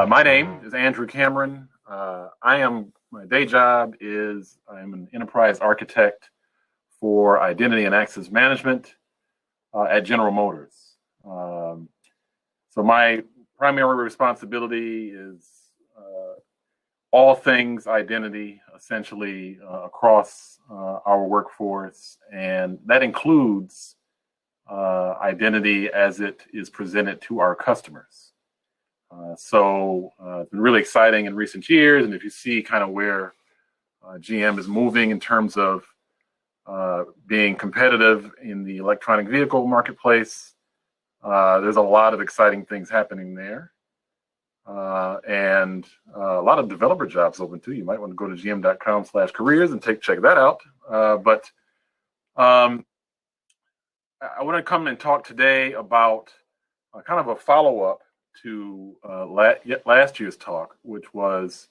My name is Andrew Cameron. My day job is I'm an enterprise architect for identity and access management at General Motors. So my primary responsibility is all things identity, essentially across our workforce, and that includes identity as it is presented to our customers. It's been really exciting in recent years, and if you see kind of where GM is moving in terms of being competitive in the electronic vehicle marketplace, there's a lot of exciting things happening there, and a lot of developer jobs open too. You might want to go to gm.com/careers and check that out. I want to come and talk today about kind of a follow-up to last year's talk, which was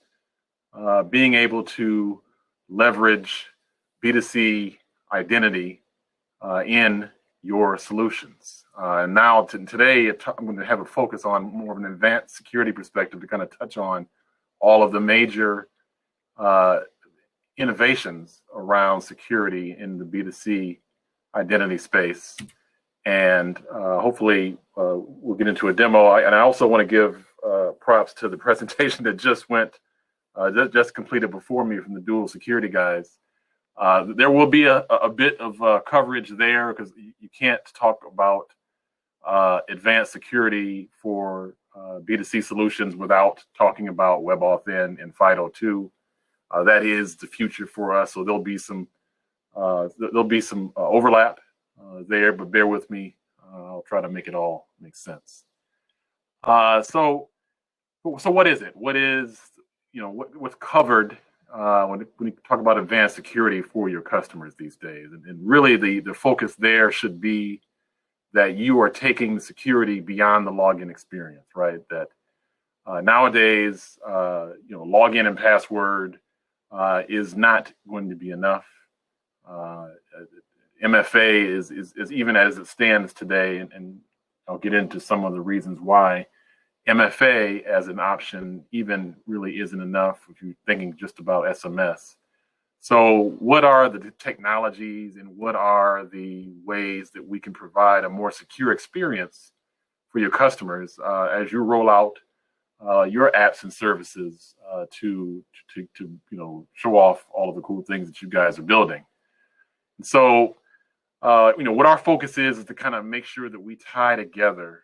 being able to leverage B2C identity in your solutions. And now today, I'm going to have a focus on more of an advanced security perspective to kind of touch on all of the major innovations around security in the B2C identity space. And hopefully we'll get into a demo. And I also want to give props to the presentation that just completed before me from the dual security guys. There will be a bit of coverage there because you can't talk about advanced security for B2C solutions without talking about WebAuthn and FIDO2. That is the future for us. So there'll be some overlap there, but bear with me. I'll try to make it all make sense. So what is it? What is, what's covered when you talk about advanced security for your customers these days? And really the focus there should be that you are taking security beyond the login experience, right? That nowadays, login and password is not going to be enough. MFA is even as it stands today, and I'll get into some of the reasons why MFA as an option even really isn't enough if you're thinking just about SMS. So what are the technologies and what are the ways that we can provide a more secure experience for your customers as you roll out your apps and services to show off all of the cool things that you guys are building? And so what our focus is to kind of make sure that we tie together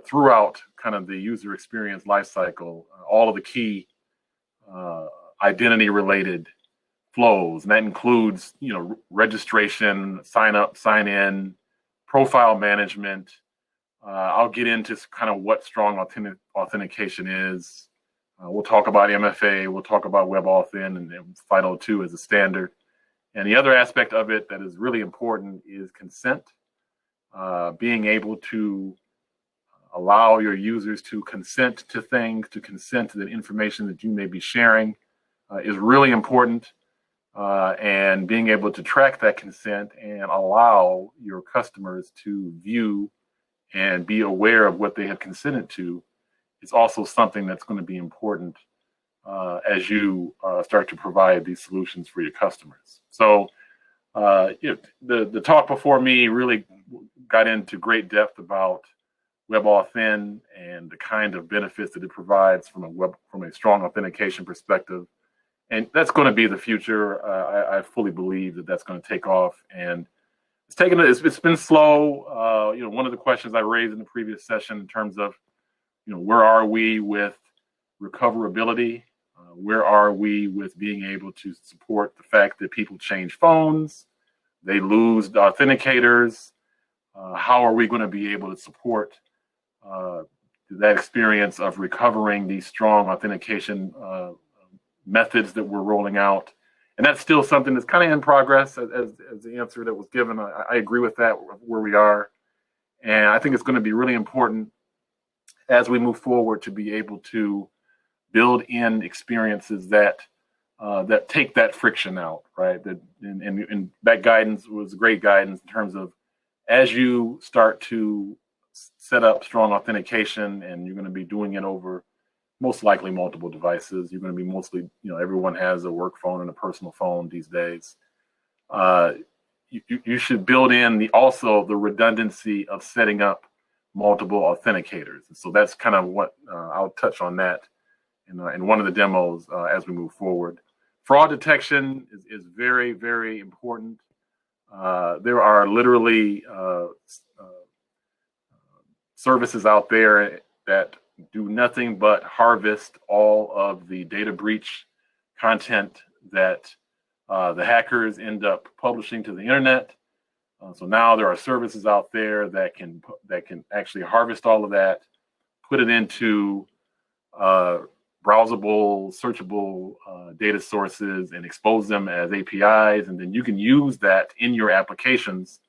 throughout kind of the user experience lifecycle, all of the key identity-related flows, and that includes registration, sign up, sign in, profile management. I'll get into kind of what strong authentication is. We'll talk about MFA. We'll talk about WebAuthn and FIDO2 as a standard. And the other aspect of it that is really important is consent. Being able to allow your users to consent to things, to consent to the information that you may be sharing is really important. And being able to track that consent and allow your customers to view and be aware of what they have consented to is also something that's going to be important as you start to provide these solutions for your customers. So the talk before me really got into great depth about WebAuthn and the kind of benefits that it provides from a strong authentication perspective. And that's going to be the future. I fully believe that that's going to take off. And it's been slow. One of the questions I raised in the previous session in terms of, where are we with recoverability? Where are we with being able to support the fact that people change phones, they lose the authenticators? How are we going to be able to support that experience of recovering these strong authentication methods that we're rolling out? And that's still something that's kind of in progress as the answer that was given. I agree with that, where we are. And I think it's going to be really important as we move forward to be able to build in experiences that take that friction out, right? And that guidance was great guidance in terms of as you start to set up strong authentication and you're going to be doing it over most likely multiple devices. You're going to be mostly, everyone has a work phone and a personal phone these days. You should build in also the redundancy of setting up multiple authenticators. And so that's kind of what I'll touch on that in one of the demos as we move forward. Fraud detection is very, very important. There are literally services out there that do nothing but harvest all of the data breach content that the hackers end up publishing to the internet. So now there are services out there that can actually harvest all of that, put it into browsable, searchable data sources and expose them as APIs, and then you can use that in your applications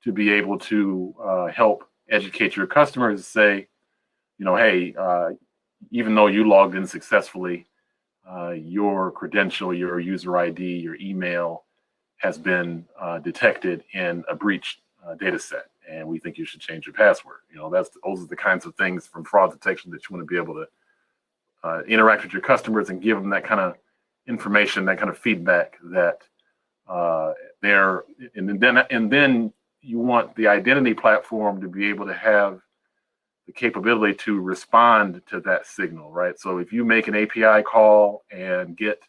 to be able to help educate your customers. Say, hey, even though you logged in successfully, your credential, your user ID, your email has been detected in a breached data set, and we think you should change your password. Those are the kinds of things from fraud detection that you want to be able to interact with your customers and give them that kind of information, that kind of feedback that they're, and then you want the identity platform to be able to have the capability to respond to that signal, right? So if you make an API call and get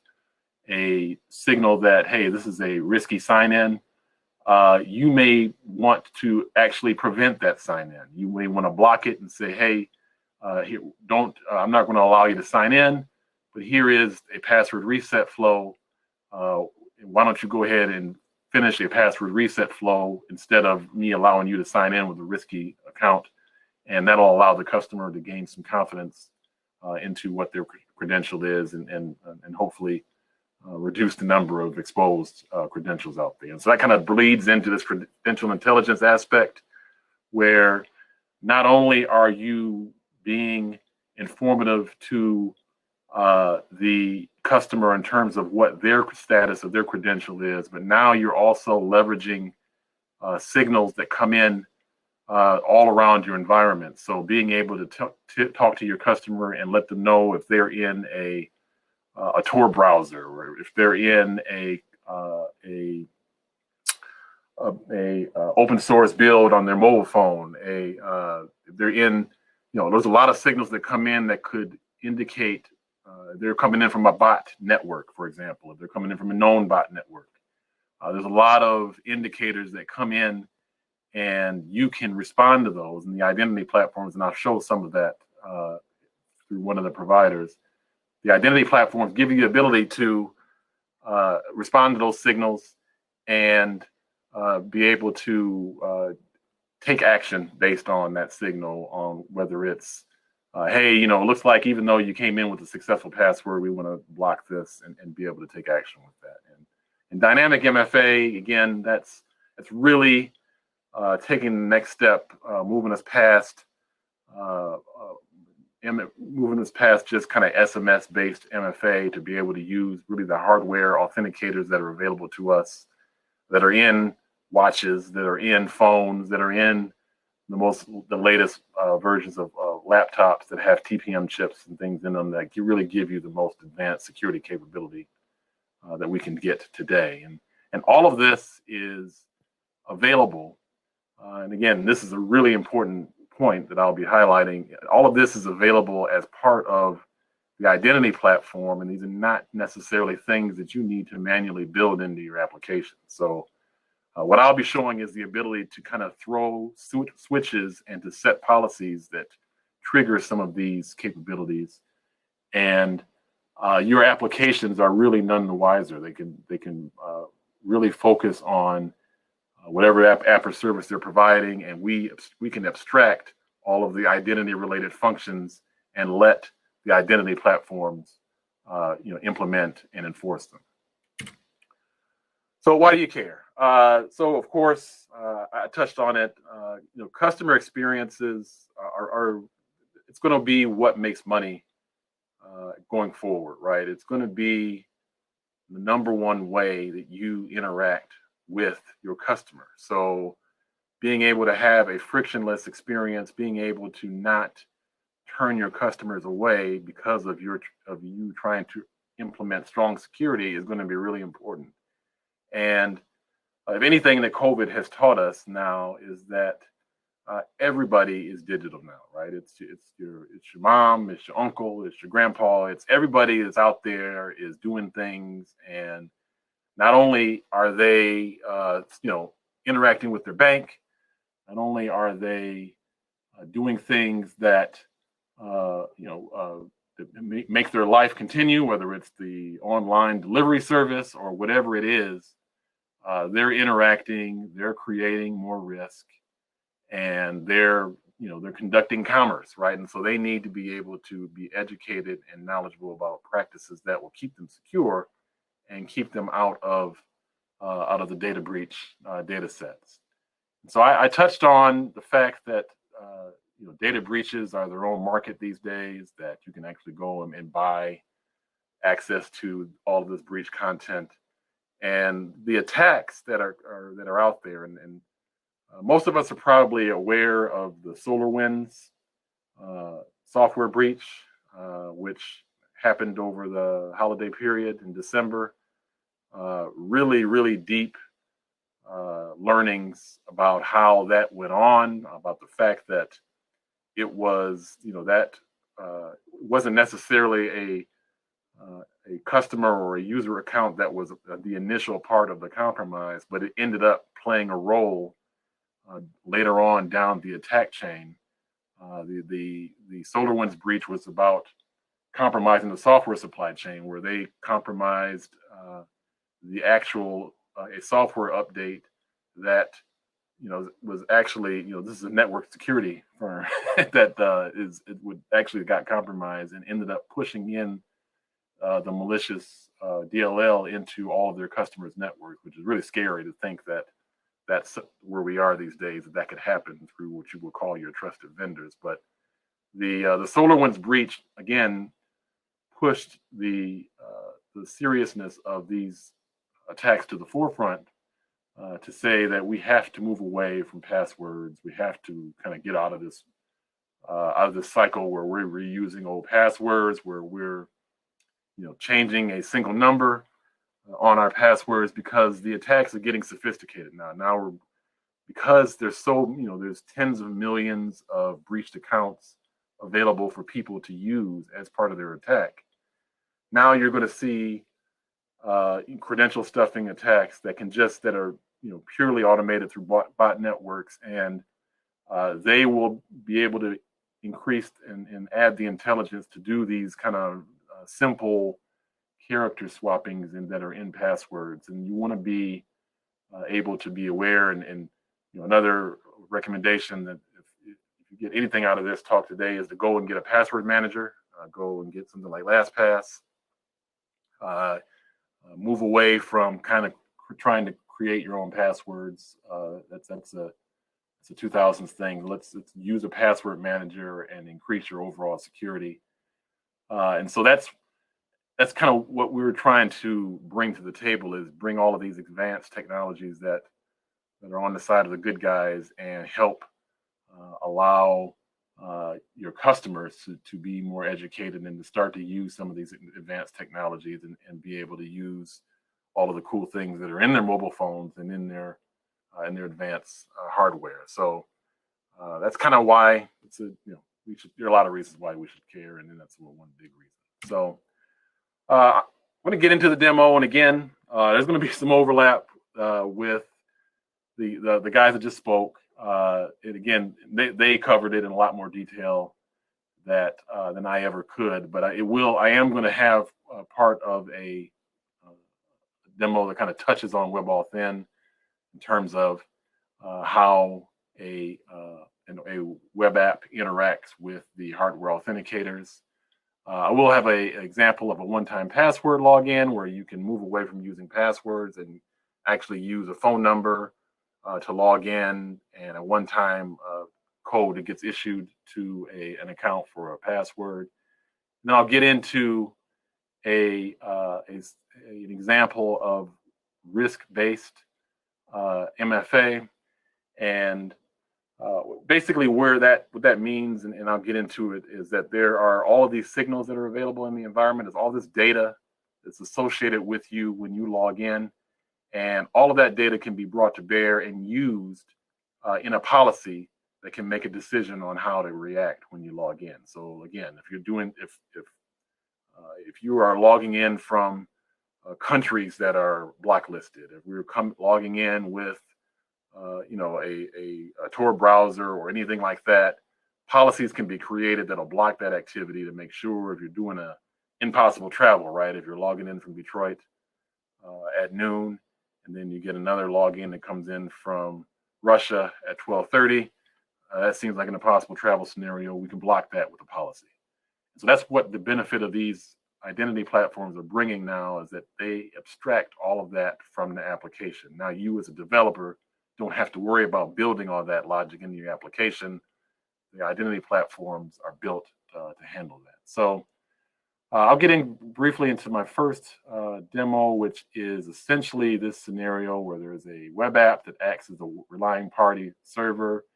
a signal that, hey, this is a risky sign-in, you may want to actually prevent that sign-in. You may want to block it and say, hey, here, I'm not going to allow you to sign in, but here is a password reset flow. Why don't you go ahead and finish a password reset flow instead of me allowing you to sign in with a risky account? And that'll allow the customer to gain some confidence into what their credential is, and hopefully reduce the number of exposed credentials out there. And so that kind of bleeds into this credential intelligence aspect, where not only are you being informative to the customer in terms of what their status of their credential is, but now you're also leveraging signals that come in all around your environment. So being able to talk to your customer and let them know if they're in a Tor browser, or if they're in a open source build on their mobile phone, if they're in, there's a lot of signals that come in that could indicate they're coming in from a bot network, for example, if they're coming in from a known bot network. There's a lot of indicators that come in, and you can respond to those. And the identity platforms, and I'll show some of that through one of the providers. The identity platforms give you the ability to respond to those signals and be able to take action based on that signal, on whether it's, hey, it looks like even though you came in with a successful password, we want to block this, and be able to take action with that. And dynamic MFA, again, that's really taking the next step, moving us past just kind of SMS-based MFA to be able to use really the hardware authenticators that are available to us, that are in watches, that are in phones, that are in the latest versions of laptops that have TPM chips and things in them that really give you the most advanced security capability that we can get today. And all of this is available. And again, this is a really important point that I'll be highlighting. All of this is available as part of the identity platform, and these are not necessarily things that you need to manually build into your application. So what I'll be showing is the ability to kind of throw switches and to set policies that trigger some of these capabilities, and your applications are really none the wiser. They can really focus on whatever app or service they're providing, and we can abstract all of the identity related functions and let the identity platforms implement and enforce them. So why do you care? So of course, I touched on it. Customer experiences are it's going to be what makes money going forward, right? It's going to be the number one way that you interact with your customer. So being able to have a frictionless experience, being able to not turn your customers away because of you trying to implement strong security is going to be really important. And if anything that COVID has taught us now is that everybody is digital now, right? It's your mom, it's your uncle, it's your grandpa, it's everybody that's out there is doing things, and not only are they interacting with their bank, not only are they doing things that that make their life continue, whether it's the online delivery service or whatever it is, they're interacting, they're creating more risk, and they're conducting commerce, right? And so they need to be able to be educated and knowledgeable about practices that will keep them secure and keep them out of the data breach data sets. And so I touched on the fact that data breaches are their own market these days, that you can actually go and buy access to all of this breach content, and the attacks that are out there. And most of us are probably aware of the SolarWinds software breach, which happened over the holiday period in December. Really, really deep learnings about how that went on, about the fact that it was, wasn't necessarily a customer or a user account that was the initial part of the compromise, but it ended up playing a role later on down the attack chain. The SolarWinds breach was about compromising the software supply chain, where they compromised the actual a software update that was actually, this is a network security firm that actually got compromised and ended up pushing in the malicious DLL into all of their customers' networks, which is really scary to think that that's where we are these days, that could happen through what you would call your trusted vendors. But the SolarWinds breach again pushed the seriousness of these attacks to the forefront, to say that we have to move away from passwords. We have to kind of get out of this cycle where we're reusing old passwords, where we're changing a single number on our passwords, because the attacks are getting sophisticated now. Because there's there's tens of millions of breached accounts available for people to use as part of their attack. Now you're going to see credential stuffing attacks that are purely automated through bot networks, and they will be able to increase and add the intelligence to do these kind of simple character swappings that are in passwords. And you want to be able to be aware. And another recommendation that if you get anything out of this talk today is to go and get a password manager. Go and get something like LastPass. Move away from kind of trying to create your own passwords. That's a 2000s thing. Let's use a password manager and increase your overall security. And so that's kind of what we were trying to bring to the table, is bring all of these advanced technologies that are on the side of the good guys and help allow your customers to be more educated and to start to use some of these advanced technologies and be able to use all of the cool things that are in their mobile phones and in their advanced hardware. So that's kind of why there are a lot of reasons why we should care, and then that's one big reason. So I'm going to get into the demo, and again, there's going to be some overlap with the guys that just spoke. And again, they covered it in a lot more detail than I ever could. But I am going to have part of a demo that kind of touches on WebAuthn in terms of how a web app interacts with the hardware authenticators. I will have an example of a one-time password login where you can move away from using passwords and actually use a phone number to log in, and a one-time code that gets issued to an account for a password. Then I'll get into an example of risk-based MFA, and Basically, what that means, and I'll get into it, is that there are all of these signals that are available in the environment. There's all this data that's associated with you when you log in, and all of that data can be brought to bear and used in a policy that can make a decision on how to react when you log in. So again, if you are logging in from countries that are blacklisted, if we're logging in with a Tor browser or anything like that, policies can be created that'll block that activity to make sure if you're doing a impossible travel, right? If you're logging in from Detroit at noon, and then you get another login that comes in from Russia at 12:30, that seems like an impossible travel scenario. We can block that with a policy. So that's what the benefit of these identity platforms are bringing now, is that they abstract all of that from the application. Now you as a developer don't have to worry about building all that logic into your application. The identity platforms are built to handle that. So I'll get in briefly into my first demo, which is essentially this scenario where there's a web app that acts as a relying party server,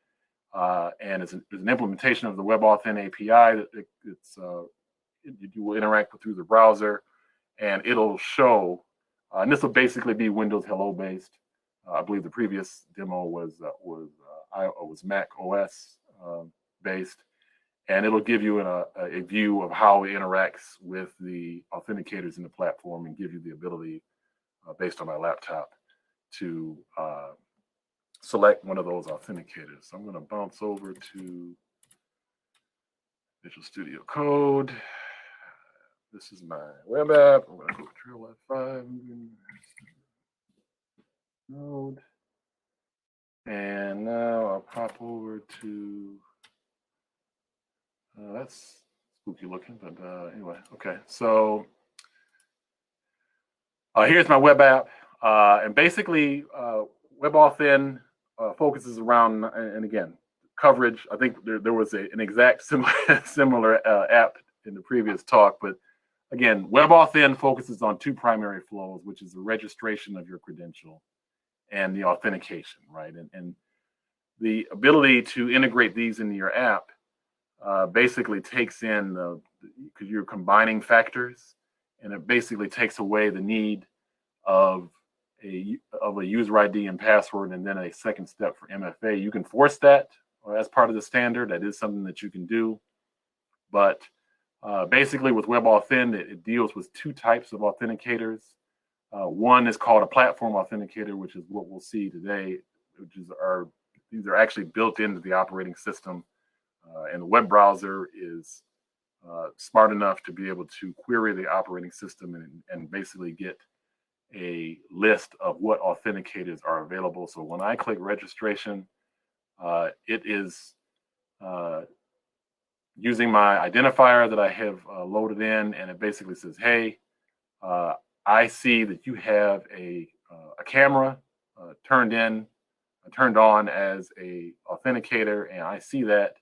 and it's an implementation of the WebAuthn API that you will interact with through the browser, and it'll show, and this will basically be Windows Hello based. I believe the previous demo was Mac OS based, and it'll give you a view of how it interacts with the authenticators in the platform and give you the ability, based on my laptop, to select one of those authenticators. So I'm going to bounce over to Visual Studio Code. This is my web app. I'm going to go Control F5. Node. And now I'll pop over to, that's spooky looking, but anyway, okay. So here's my web app. And basically, WebAuthn focuses around, and again, coverage. I think there was an exact similar app in the previous talk, but again, WebAuthn focuses on two primary flows, which is the registration of your credential and the authentication, right? And the ability to integrate these into your app basically takes in because you're combining factors, and it basically takes away the need of a user ID and password, and then a second step for MFA. You can force that as part of the standard. That is something that you can do, but basically with WebAuthn, it deals with two types of authenticators. One is called a platform authenticator, which is what we'll see today, these are actually built into the operating system, and the web browser is smart enough to be able to query the operating system and basically get a list of what authenticators are available. So when I click registration, it is using my identifier that I have loaded in, and it basically says, hey, I see that you have a camera turned on as a authenticator, and I see that.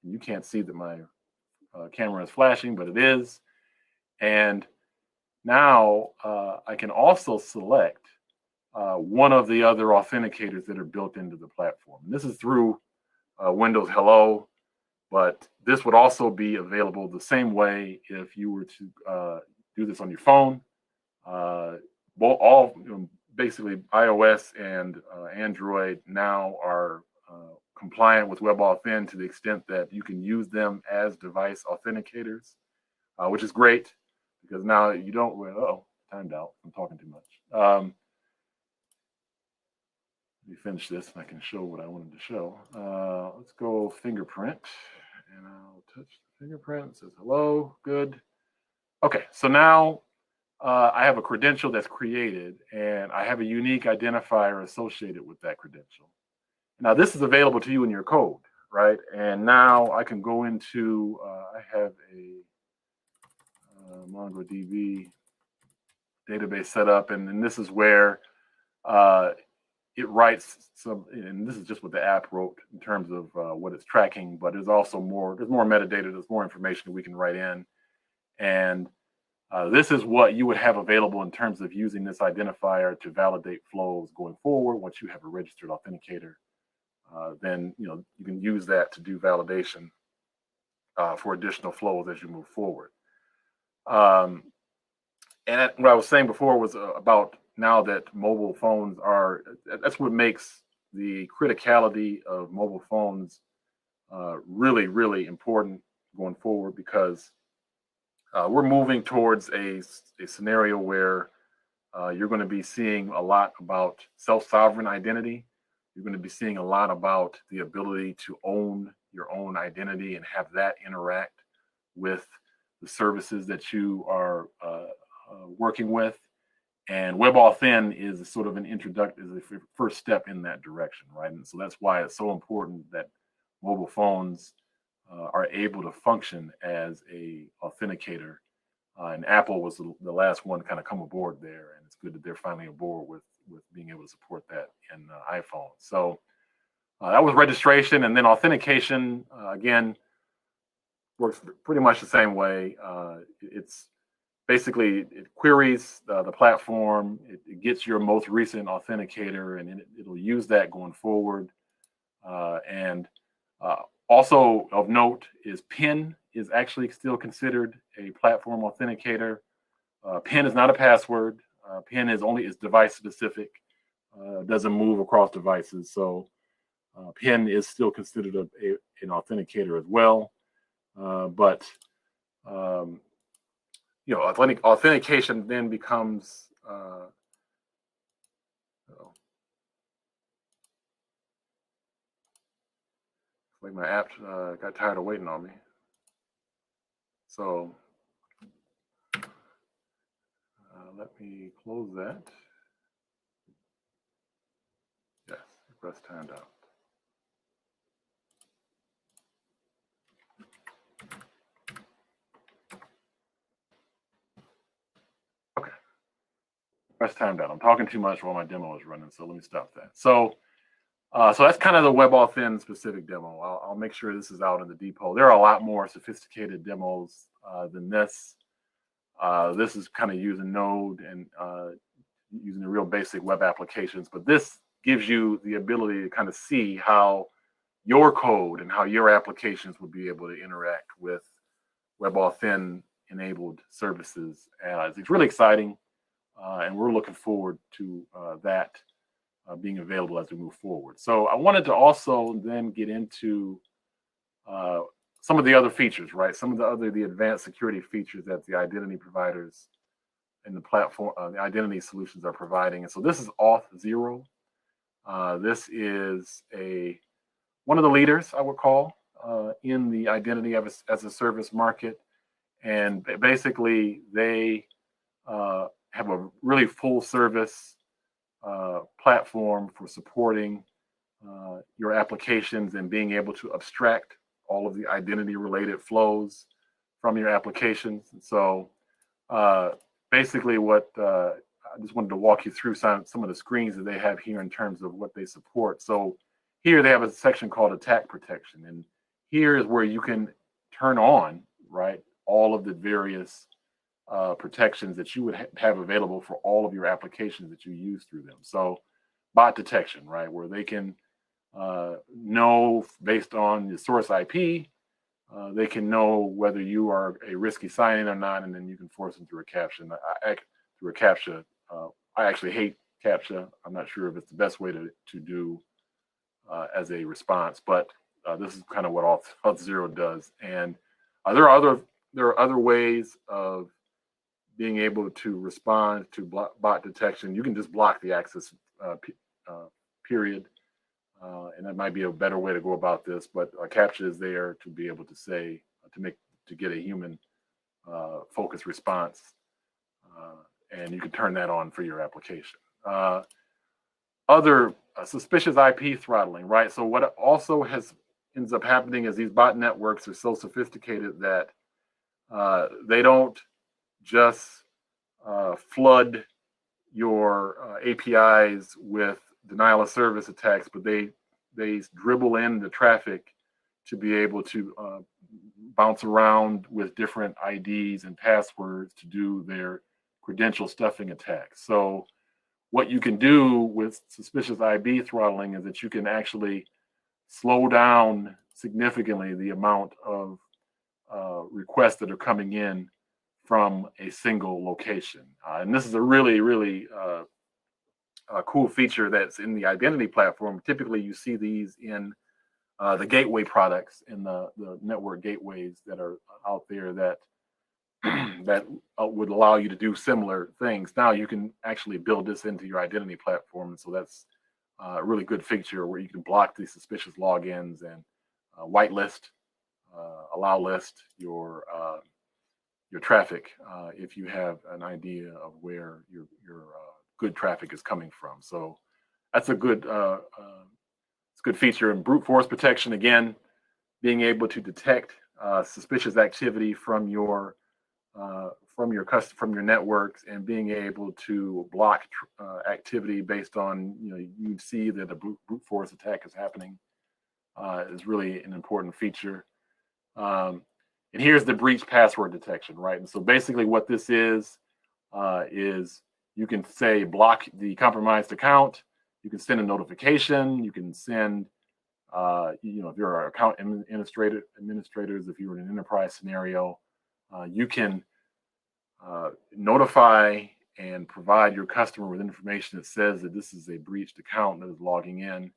You can't see that my camera is flashing, but it is. And now I can also select one of the other authenticators that are built into the platform. And this is through Windows Hello, but this would also be available the same way if you were to do this on your phone. Basically iOS and Android now are compliant with WebAuthn to the extent that you can use them as device authenticators, which is great, because now you don't, timed out, I'm talking too much. Let me finish this and I can show what I wanted to show. Let's go fingerprint, and I'll touch the fingerprint. It says hello, good. Okay, so now I have a credential that's created, and I have a unique identifier associated with that credential. Now this is available to you in your code, right? And now I can go into, I have a MongoDB database set up, and then this is where it writes some, and this is just what the app wrote in terms of what it's tracking, but there's also there's more metadata, there's more information that we can write in. And this is what you would have available in terms of using this identifier to validate flows going forward once you have a registered authenticator then you can use that to do validation for additional flows as you move forward. And what I was saying before was about now that mobile phones that's what makes the criticality of mobile phones really, really important going forward, because we're moving towards a scenario where you're going to be seeing a lot about self-sovereign identity. You're going to be seeing a lot about the ability to own your own identity and have that interact with the services that you are working with. And WebAuthn is sort of is the first step in that direction, right? And so that's why it's so important that mobile phones are able to function as a authenticator. And Apple was the last one to kind of come aboard there, and it's good that they're finally aboard with being able to support that in iPhone. So that was registration, and then authentication again works pretty much the same way. It's basically it queries the platform, it gets your most recent authenticator, and it'll use that going forward. And also of note is PIN is actually still considered a platform authenticator. PIN is not a password. PIN is device specific. Doesn't move across devices. So PIN is still considered an authenticator as well. But authentication then becomes like my app got tired of waiting on me. So let me close that. Yes, request timed out. Okay, request timed out. I'm talking too much while my demo is running, so let me stop that. So that's kind of the WebAuthn specific demo. I'll make sure this is out in the depot. There are a lot more sophisticated demos than this. This is kind of using Node and using the real basic web applications, but this gives you the ability to kind of see how your code and how your applications would be able to interact with WebAuthn enabled services. It's really exciting, and we're looking forward to that being available as we move forward. So I wanted to also then get into some of the other features, right? Some of the advanced security features that the identity providers and the platform, the identity solutions are providing. And so this is Auth0. This is one of the leaders, I would call, in the identity as a service market. And basically, they have a really full service platform for supporting your applications and being able to abstract all of the identity related flows from your applications. And so basically what I just wanted to walk you through some of the screens that they have here in terms of what they support. So here they have a section called attack protection. And here is where you can turn on, right, all of the various protections that you would have available for all of your applications that you use through them. So bot detection, right, where they can know based on the source IP, they can know whether you are a risky sign-in or not, and then you can force them through a CAPTCHA. Through a CAPTCHA, I actually hate CAPTCHA. I'm not sure if it's the best way to do as a response, but this is kind of what Auth0 does. And there are other ways of being able to respond to bot detection. You can just block the access period, and that might be a better way to go about this. But a CAPTCHA is there to be able to say to get a human focused response, and you can turn that on for your application. Other suspicious IP throttling, right? So what also ends up happening is these bot networks are so sophisticated that they don't just flood your APIs with denial of service attacks, but they dribble in the traffic to be able to bounce around with different IDs and passwords to do their credential stuffing attacks. So what you can do with suspicious IP throttling is that you can actually slow down significantly the amount of requests that are coming in from a single location. And this is a really, really cool feature that's in the identity platform. Typically, you see these in the gateway products, in the network gateways that are out there that that would allow you to do similar things. Now you can actually build this into your identity platform, and so that's a really good feature where you can block these suspicious logins and whitelist, allow list your traffic if you have an idea of where your good traffic is coming from. So that's a good it's a good feature. And brute force protection, again, being able to detect suspicious activity from your networks, and being able to block activity based on, you see that a brute force attack is happening, is really an important feature. And here's the breach password detection, right? And so basically what this is you can say block the compromised account. You can send a notification. You can send, if you're account administrators, if you're in an enterprise scenario, you can notify and provide your customer with information that says that this is a breached account that is logging in,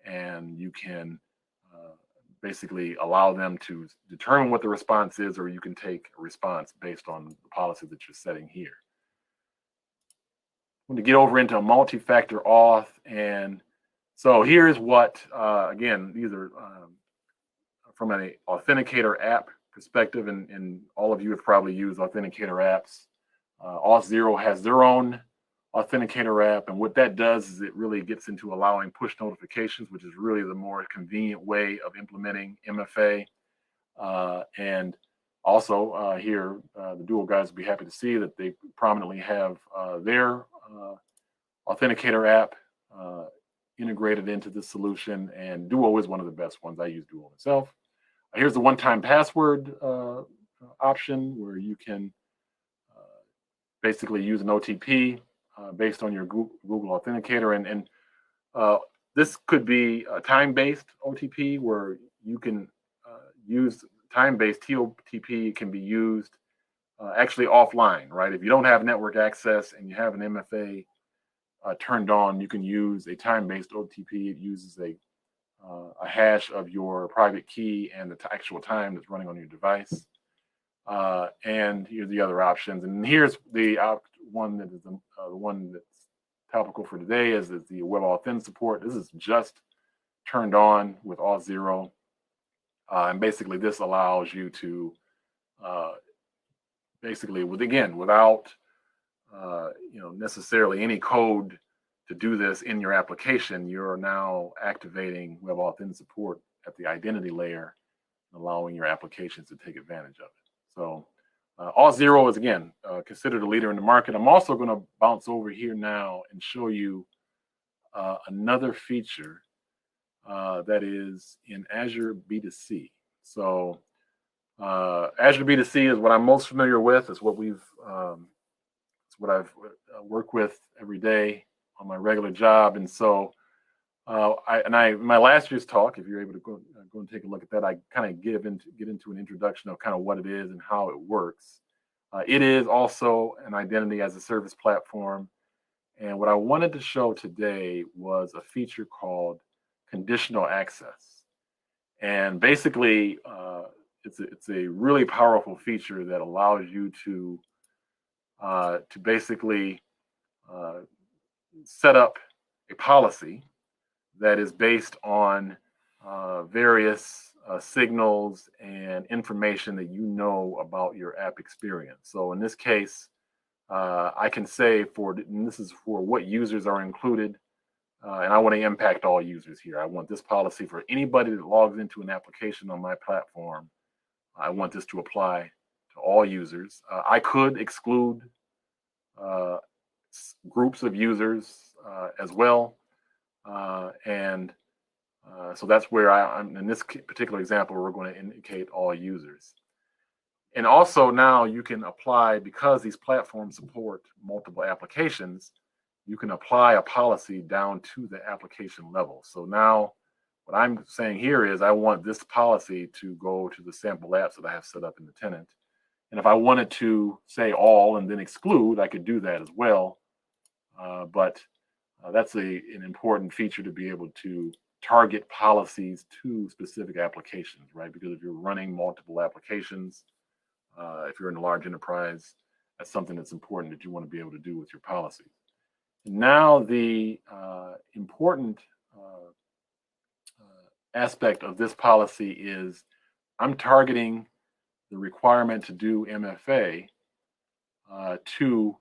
and you can basically allow them to determine what the response is, or you can take a response based on the policy that you're setting here. I'm going to get over into a multi-factor auth, and so here's what, again, these are from an Authenticator app perspective, and all of you have probably used Authenticator apps. Auth0 has their own Authenticator app, and what that does is it really gets into allowing push notifications, which is really the more convenient way of implementing MFA. And also here, the Duo guys will be happy to see that they prominently have their Authenticator app integrated into this solution, and Duo is one of the best ones. I use Duo myself. Here's the one-time password option, where you can basically use an OTP based on your Google Authenticator, and this could be a time-based OTP, where you can use time-based TOTP. Can be used actually offline, right? If you don't have network access and you have an MFA turned on, you can use a time-based OTP. It uses a hash of your private key and the actual time that's running on your device. And here's the other options. And here's the one that is the one that's topical for today, is the WebAuthn support. This is just turned on with Auth0. And basically this allows you to basically, without necessarily any code to do this in your application, you're now activating WebAuthn support at the identity layer, allowing your applications to take advantage of it. So Auth0 is, again, considered a leader in the market. I'm also going to bounce over here now and show you another feature that is in Azure B2c. So Azure B2c is what I'm most familiar with. It's what it's what I've worked with every day on my regular job. And so my last year's talk, if you're able to go and take a look at that, I kind of get into an introduction of kind of what it is and how it works. It is also an identity as a service platform. And what I wanted to show today was a feature called Conditional Access. And basically, it's a really powerful feature that allows you to basically set up a policy that is based on various signals and information that you know about your app experience. So in this case, I can say and this is for what users are included, and I want to impact all users here. I want this policy for anybody that logs into an application on my platform. I want this to apply to all users. I could exclude groups of users as well. So that's where I'm in this particular example, we're going to indicate all users. And also now you can apply, because these platforms support multiple applications, you can apply a policy down to the application level. So now What I'm saying here is I want this policy to go to the sample apps that I have set up in the tenant. And if I wanted to say all and then exclude, I could do that as well. But that's an important feature to be able to target policies to specific applications, right? Because if you're running multiple applications, if you're in a large enterprise, that's something that's important that you want to be able to do with your policies. Now, the important aspect of this policy is I'm targeting the requirement to do MFA to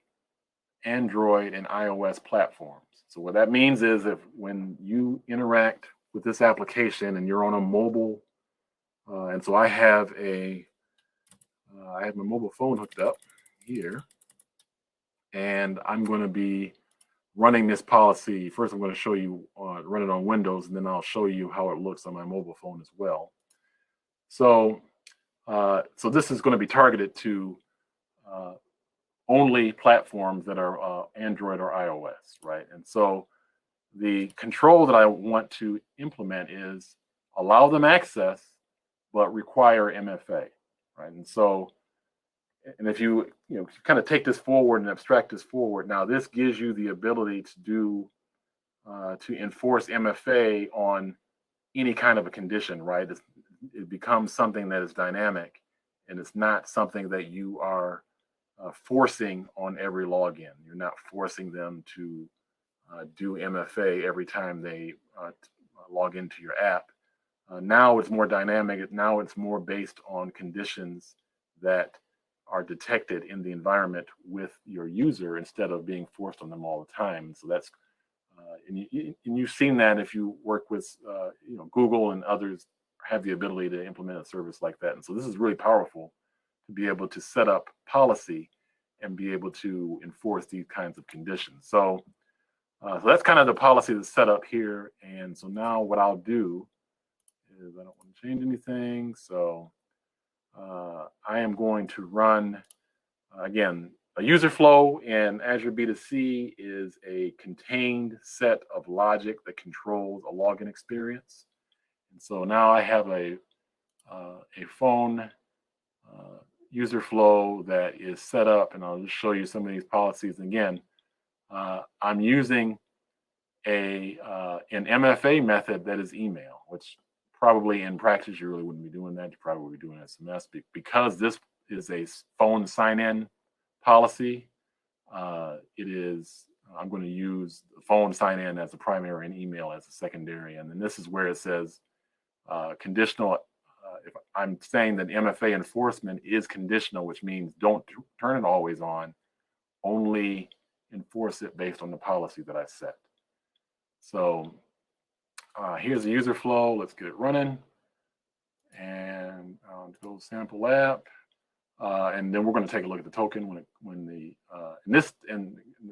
Android and iOS platforms. So what that means is if when you interact with this application and you're on a mobile, and so I have my mobile phone hooked up here, and I'm going to be running this policy. First, I'm going to show you run it on Windows, and then I'll show you how it looks on my mobile phone as well. So, so this is going to be targeted to only platforms that are Android or iOS, right? And so the control that I want to implement is allow them access, but require MFA, right? And so, and if you kind of take this forward and abstract this forward, now this gives you the ability to do to enforce MFA on any kind of a condition, right? It becomes something that is dynamic, and it's not something that you are forcing on every login. You're not forcing them to do MFA every time they log into your app. Now it's more dynamic. Now it's more based on conditions that are detected in the environment with your user instead of being forced on them all the time. So that's and you've seen that if you work with Google and others have the ability to implement a service like that. And so this is really powerful to be able to set up policy and be able to enforce these kinds of conditions. So, so that's kind of the policy that's set up here. And so now what I'll do is I don't want to change anything. So I am going to run, again, a user flow in Azure B2c is a contained set of logic that controls a login experience. And so now I have a phone user flow that is set up, and I'll just show you some of these policies. Again, I'm using an MFA method that is email, which probably in practice you really wouldn't be doing that. You probably would be doing SMS because this is a phone sign-in policy. I'm going to use the phone sign-in as a primary and email as a secondary, and then this is where it says conditional. If I'm saying that MFA enforcement is conditional, which means don't turn it always on, only enforce it based on the policy that I set. So here's the user flow. Let's get it running. And go sample app. And then we're going to take a look at the token and the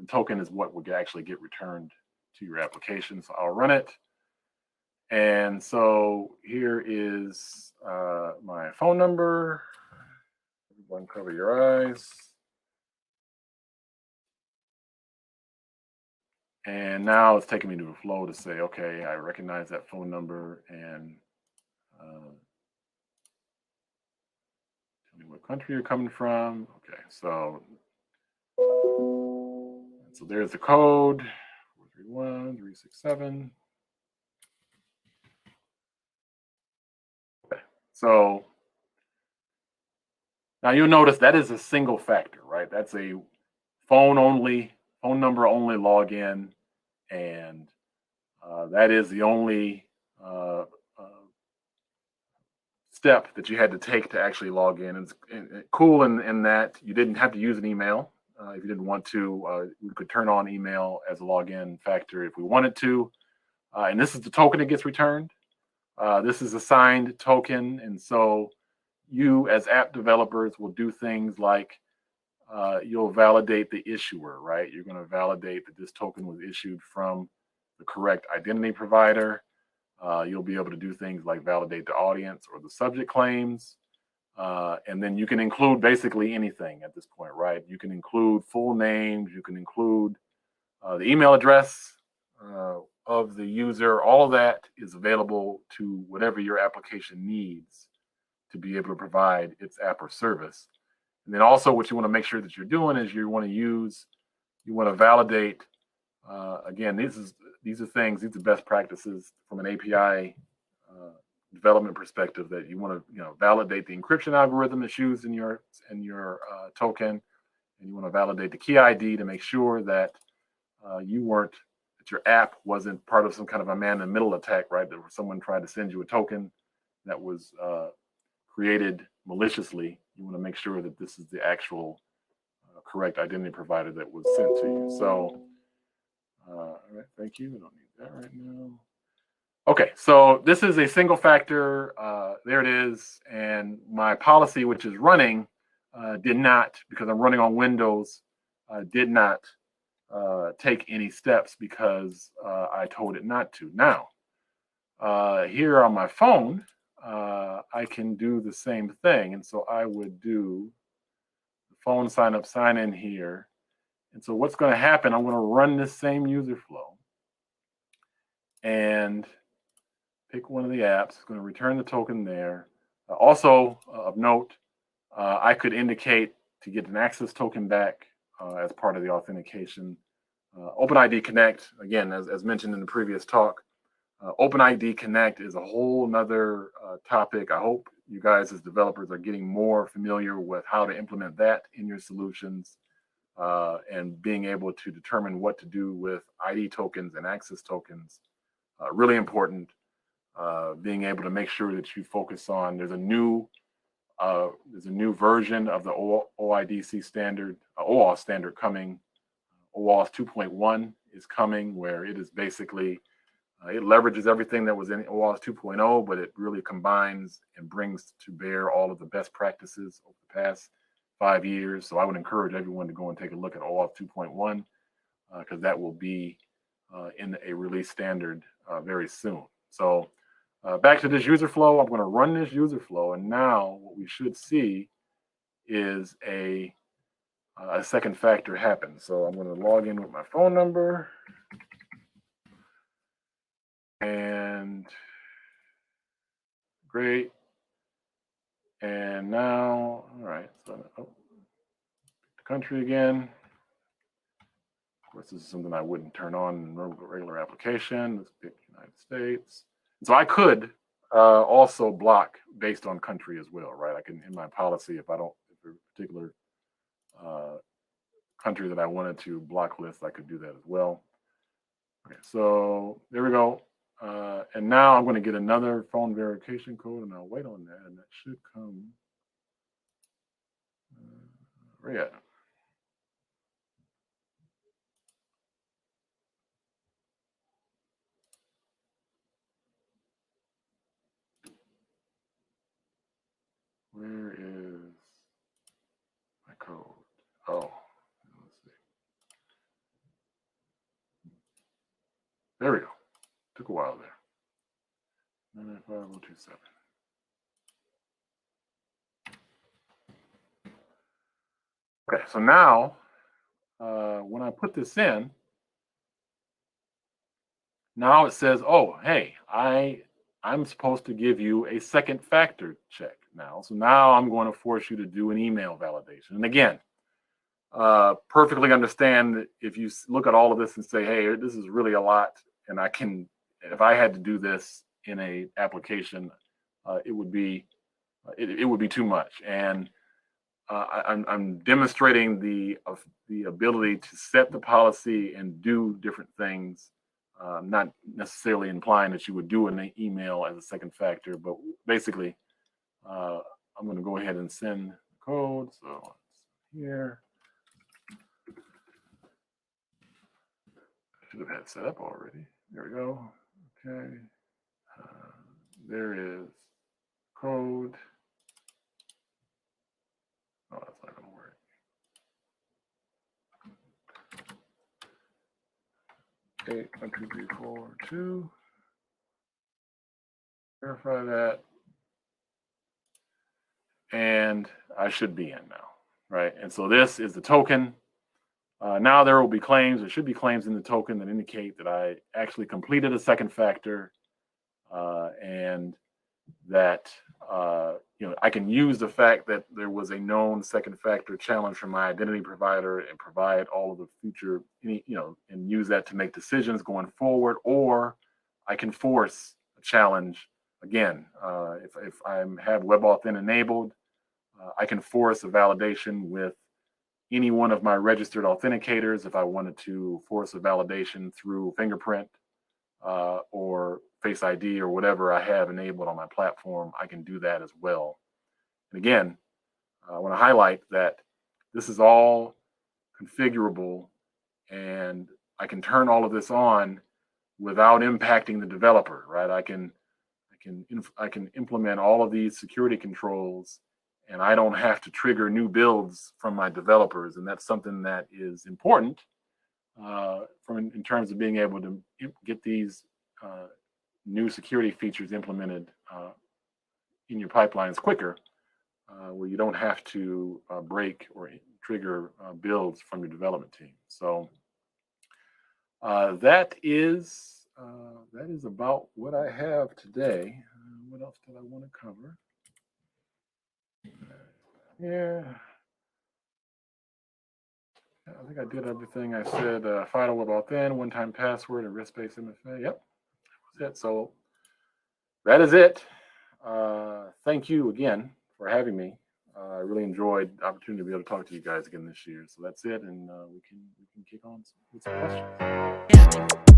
token is what would actually get returned to your application. So I'll run it. And so here is my phone number. Everyone cover your eyes. And now it's taking me to a flow to say, okay, I recognize that phone number and tell me what country you're coming from. Okay, so there's the code, 431-367. Okay, so now you'll notice that is a single factor, right? That's a phone number only login, and that is the only step that you had to take to actually log in. And it's cool in that you didn't have to use an email. If you didn't want to, we could turn on email as a login factor if we wanted to. And this is the token that gets returned. This is a signed token, and so you as app developers will do things like you'll validate the issuer, right? You're going to validate that this token was issued from the correct identity provider. You'll be able to do things like validate the audience or the subject claims. And then you can include basically anything at this point, right? You can include full names. You can include the email address of the user, all of that is available to whatever your application needs to be able to provide its app or service. And then also what you want to make sure that you're doing is you want to validate, again, these are best practices from an API development perspective, that you want to validate the encryption algorithm that's used in your token, and you want to validate the key ID to make sure that that your app wasn't part of some kind of a man-in-the-middle attack, right? That someone tried to send you a token that was created maliciously. You want to make sure that this is the actual correct identity provider that was sent to you. So, all right, thank you. I don't need that right now. Okay, so this is a single factor. There it is. And my policy, which is running, did not, because I'm running on Windows, did not take any steps because I told it not to. Now, here on my phone, I can do the same thing. And so I would do the phone sign up, sign in here. And so what's going to happen, I'm going to run this same user flow and pick one of the apps. It's going to return the token there. Also of note, I could indicate to get an access token back as part of the authentication. OpenID Connect, again, as mentioned in the previous talk, OpenID Connect is a whole nother topic. I hope you guys as developers are getting more familiar with how to implement that in your solutions, and being able to determine what to do with ID tokens and access tokens. Really important. Being able to make sure that you focus on, there's a new version of the OIDC standard, OAuth standard coming. OAuth 2.1 is coming, where it is basically, it leverages everything that was in OAuth 2.0, but it really combines and brings to bear all of the best practices over the past 5 years. So I would encourage everyone to go and take a look at OAuth 2.1, because that will be in a release standard very soon. So back to this user flow, I'm going to run this user flow, and now what we should see is a second factor happen. So I'm going to log in with my phone number, and great. And now, all right, so the country again. Of course, this is something I wouldn't turn on in a regular application. Let's pick United States. So I could also block based on country as well, right? I can, in my policy, if a particular country that I wanted to block list, I could do that as well. Okay, so there we go. And now I'm going to get another phone verification code, and I'll wait on that, and that should come red. Where is my code? Oh, let's see. There we go. Took a while there. 95027. Okay, so now when I put this in, now it says, oh, hey, I'm supposed to give you a second factor check now. So now I'm going to force you to do an email validation. And again, perfectly understand that if you look at all of this and say, hey, this is really a lot, and if I had to do this in a application, it would be too much. And I'm demonstrating the ability to set the policy and do different things. Not necessarily implying that you would do an email as a second factor, but basically, I'm going to go ahead and send the code. So here, I should have had set up already. There we go. Okay. There is code. Oh, that's not going to work. Okay, 1, 2, 3, 4, 2. Verify that. And I should be in now, right? And so this is the token. Now there will be claims, there should be claims in the token that indicate that I actually completed a second factor, and that I can use the fact that there was a known second factor challenge from my identity provider and provide all of the future, and use that to make decisions going forward, or I can force a challenge again. If I have WebAuthn enabled, I can force a validation with any one of my registered authenticators. If I wanted to force a validation through fingerprint or Face ID or whatever I have enabled on my platform, I can do that as well. And again, I want to highlight that this is all configurable, and I can turn all of this on without impacting the developer, right? I can implement all of these security controls, and I don't have to trigger new builds from my developers, and that's something that is important in terms of being able to get these new security features implemented in your pipelines quicker, where you don't have to break or trigger builds from your development team. So that is about what I have today. What else did I want to cover? Yeah, I think I did everything I said. FIDO WebAuthn, one-time password, and risk-based MFA. Yep, that's it. So that is it. Thank you again for having me. I really enjoyed the opportunity to be able to talk to you guys again this year. So that's it, and we can kick on with some questions.